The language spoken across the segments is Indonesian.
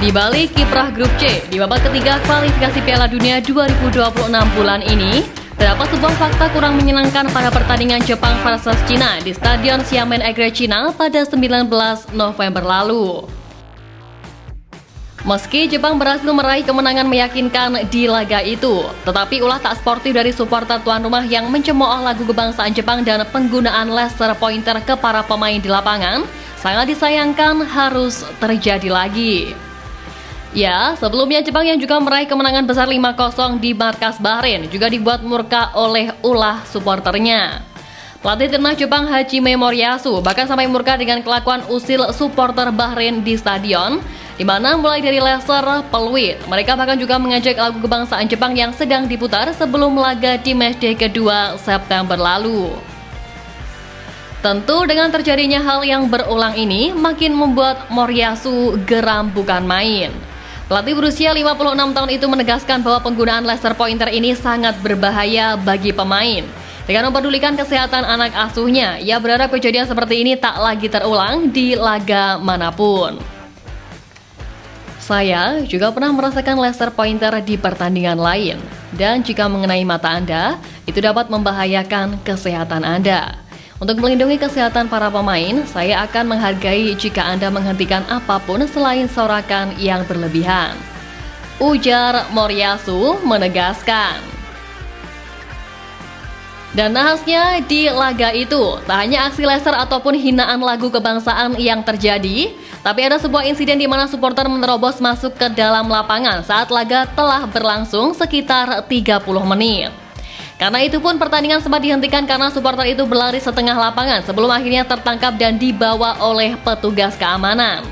Di balik kiprah grup C di babak ketiga kualifikasi Piala Dunia 2026 bulan ini, terdapat sebuah fakta kurang menyenangkan pada pertandingan Jepang versus Cina di Stadion Xiamen Egre, Cina pada 19 November lalu. Meski Jepang berhasil meraih kemenangan meyakinkan di laga itu, tetapi ulah tak sportif dari supporter tuan rumah yang mencemooh lagu kebangsaan Jepang dan penggunaan laser pointer ke para pemain di lapangan sangat disayangkan harus terjadi lagi. Ya, sebelumnya Jepang yang juga meraih kemenangan besar 5-0 di markas Bahrain juga dibuat murka oleh ulah supporternya. Pelatih timnas Jepang Hajime Moriyasu bahkan sampai murka dengan kelakuan usil supporter Bahrain di stadion, di mana mulai dari laser, peluit, mereka bahkan juga mengajak lagu kebangsaan Jepang yang sedang diputar sebelum laga di matchday kedua September lalu. Tentu dengan terjadinya hal yang berulang ini makin membuat Moriyasu geram bukan main. Pelatih berusia 56 tahun itu menegaskan bahwa penggunaan laser pointer ini sangat berbahaya bagi pemain. Dengan mempedulikan kesehatan anak asuhnya, ia berharap kejadian seperti ini tak lagi terulang di laga manapun. Saya juga pernah merasakan laser pointer di pertandingan lain, dan jika mengenai mata Anda, itu dapat membahayakan kesehatan Anda. Untuk melindungi kesehatan para pemain, saya akan menghargai jika Anda menghentikan apapun selain sorakan yang berlebihan, ujar Moriyasu menegaskan. Dan nahasnya di laga itu, tak hanya aksi laser ataupun hinaan lagu kebangsaan yang terjadi, tapi ada sebuah insiden di mana supporter menerobos masuk ke dalam lapangan saat laga telah berlangsung sekitar 30 menit. Karena itu pun pertandingan sempat dihentikan karena supporter itu berlari setengah lapangan sebelum akhirnya tertangkap dan dibawa oleh petugas keamanan.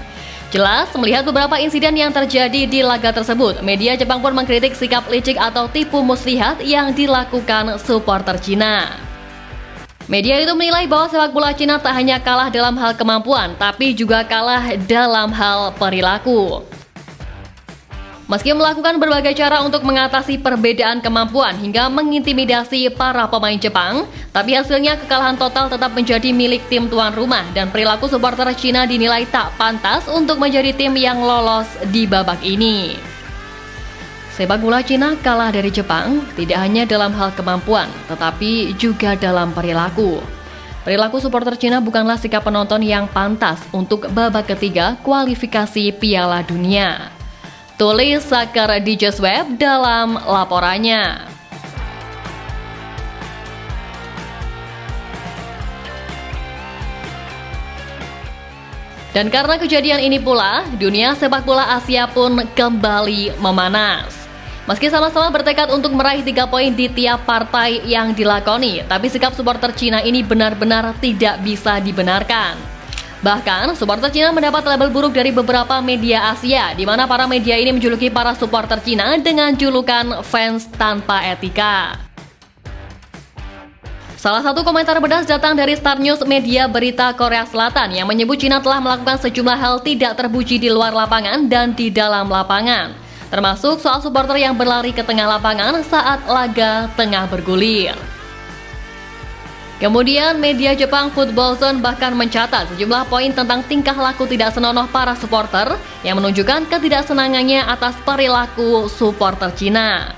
Jelas, melihat beberapa insiden yang terjadi di laga tersebut, media Jepang pun mengkritik sikap licik atau tipu muslihat yang dilakukan supporter Cina. Media itu menilai bahwa sepak bola Cina tak hanya kalah dalam hal kemampuan, tapi juga kalah dalam hal perilaku. Meski melakukan berbagai cara untuk mengatasi perbedaan kemampuan hingga mengintimidasi para pemain Jepang, tapi hasilnya kekalahan total tetap menjadi milik tim tuan rumah dan perilaku supporter Cina dinilai tak pantas untuk menjadi tim yang lolos di babak ini. Sepak bola Cina kalah dari Jepang tidak hanya dalam hal kemampuan, tetapi juga dalam perilaku. Perilaku supporter Cina bukanlah sikap penonton yang pantas untuk babak ketiga kualifikasi Piala Dunia. Tulis Sakar di Web dalam laporannya. Dan karena kejadian ini pula, dunia sepak bola Asia pun kembali memanas. Meski sama-sama bertekad untuk meraih 3 poin di tiap partai yang dilakoni, tapi sikap supporter Cina ini benar-benar tidak bisa dibenarkan. Bahkan, supporter Cina mendapat label buruk dari beberapa media Asia, di mana para media ini menjuluki para supporter Cina dengan julukan fans tanpa etika. Salah satu komentar pedas datang dari Star News, media berita Korea Selatan, yang menyebut Cina telah melakukan sejumlah hal tidak terpuji di luar lapangan dan di dalam lapangan, termasuk soal supporter yang berlari ke tengah lapangan saat laga tengah bergulir. Kemudian media Jepang Football Zone bahkan mencatat sejumlah poin tentang tingkah laku tidak senonoh para supporter yang menunjukkan ketidaksenangannya atas perilaku supporter Cina.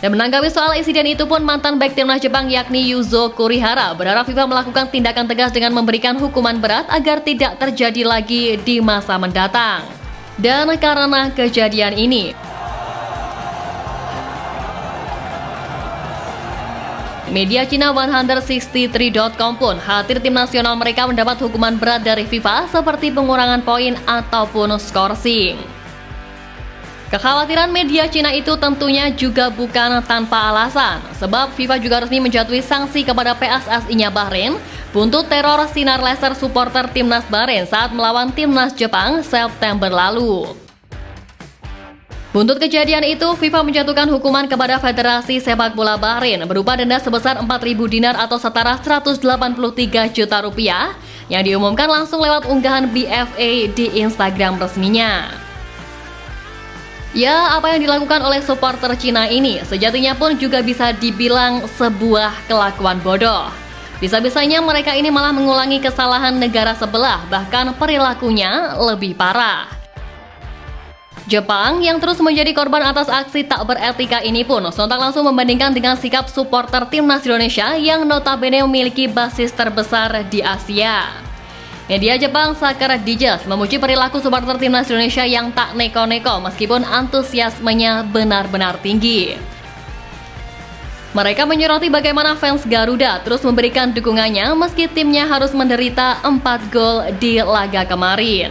Dan menanggapi soal insiden itu pun mantan bek timnas Jepang yakni Yuzo Kurihara berharap FIFA melakukan tindakan tegas dengan memberikan hukuman berat agar tidak terjadi lagi di masa mendatang. Dan karena kejadian ini, media Cina 163.com pun khawatir tim nasional mereka mendapat hukuman berat dari FIFA seperti pengurangan poin ataupun skorsing. Kekhawatiran media Cina itu tentunya juga bukan tanpa alasan, sebab FIFA juga resmi menjatuhi sanksi kepada PSSI-nya Bahrain buntut teror sinar laser supporter timnas Bahrain saat melawan timnas Jepang September lalu. Buntut kejadian itu, FIFA menjatuhkan hukuman kepada Federasi Sepak Bola Bahrain berupa denda sebesar 4.000 dinar atau setara 183 juta rupiah yang diumumkan langsung lewat unggahan BFA di Instagram resminya. Ya, apa yang dilakukan oleh supporter Cina ini sejatinya pun juga bisa dibilang sebuah kelakuan bodoh. Bisa-bisanya mereka ini malah mengulangi kesalahan negara sebelah, bahkan perilakunya lebih parah. Jepang yang terus menjadi korban atas aksi tak beretika ini pun sontak langsung membandingkan dengan sikap supporter timnas Indonesia yang notabene memiliki basis terbesar di Asia. Media Jepang Soccer Digest memuji perilaku supporter timnas Indonesia yang tak neko-neko meskipun antusiasmenya benar-benar tinggi. Mereka menyoroti bagaimana fans Garuda terus memberikan dukungannya meski timnya harus menderita 4 gol di laga kemarin.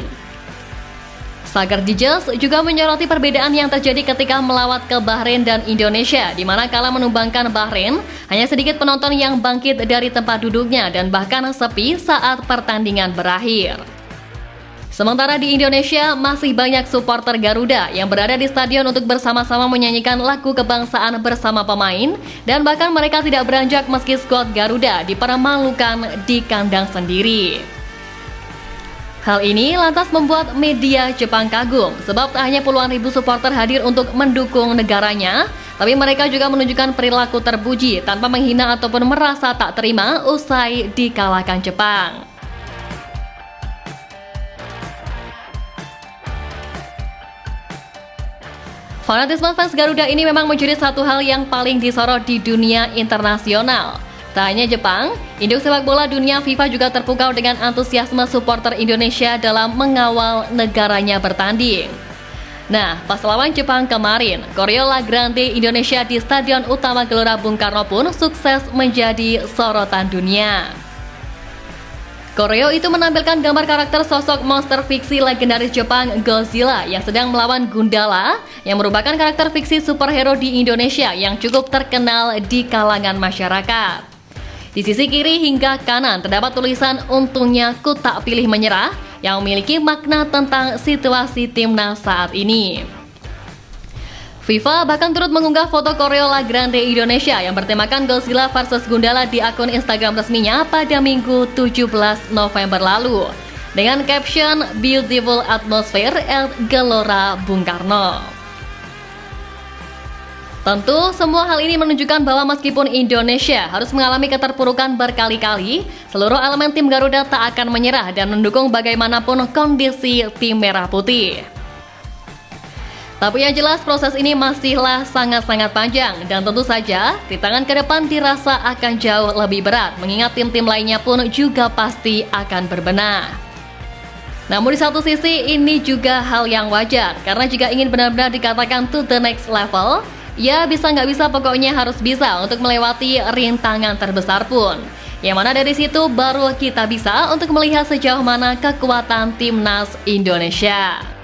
Soccer Digest juga menyoroti perbedaan yang terjadi ketika melawat ke Bahrain dan Indonesia, di mana kala menumbangkan Bahrain, hanya sedikit penonton yang bangkit dari tempat duduknya dan bahkan sepi saat pertandingan berakhir. Sementara di Indonesia, masih banyak supporter Garuda yang berada di stadion untuk bersama-sama menyanyikan lagu kebangsaan bersama pemain, dan bahkan mereka tidak beranjak meski skuad Garuda dipermalukan di kandang sendiri. Hal ini lantas membuat media Jepang kagum, sebab tak hanya puluhan ribu supporter hadir untuk mendukung negaranya, tapi mereka juga menunjukkan perilaku terpuji tanpa menghina ataupun merasa tak terima usai dikalahkan Jepang. Fanatisme fans Garuda ini memang menjadi satu hal yang paling disorot di dunia internasional. Tak hanya Jepang, induk sepak bola dunia FIFA juga terpukau dengan antusiasme supporter Indonesia dalam mengawal negaranya bertanding. Nah, pas lawan Jepang kemarin, koreo La Grande Indonesia di Stadion Utama Gelora Bung Karno pun sukses menjadi sorotan dunia. Koreo itu menampilkan gambar karakter sosok monster fiksi legendaris Jepang Godzilla yang sedang melawan Gundala, yang merupakan karakter fiksi superhero di Indonesia yang cukup terkenal di kalangan masyarakat. Di sisi kiri hingga kanan terdapat tulisan "Untungnya ku tak pilih menyerah" yang memiliki makna tentang situasi timnas saat ini. FIFA bahkan turut mengunggah foto koreo La Grande Indonesia yang bertemakan Godzilla vs Gundala di akun Instagram resminya pada Minggu 17 November lalu dengan caption "Beautiful Atmosphere at Gelora Bung Karno". Tentu, semua hal ini menunjukkan bahwa meskipun Indonesia harus mengalami keterpurukan berkali-kali, seluruh elemen tim Garuda tak akan menyerah dan mendukung bagaimanapun kondisi tim merah putih. Tapi yang jelas proses ini masihlah sangat-sangat panjang dan tentu saja rintangan ke depan dirasa akan jauh lebih berat mengingat tim-tim lainnya pun juga pasti akan berbenah. Namun di satu sisi ini juga hal yang wajar karena jika ingin benar-benar dikatakan to the next level, ya bisa nggak bisa pokoknya harus bisa untuk melewati rintangan terbesar pun. Yang mana dari situ baru kita bisa untuk melihat sejauh mana kekuatan timnas Indonesia.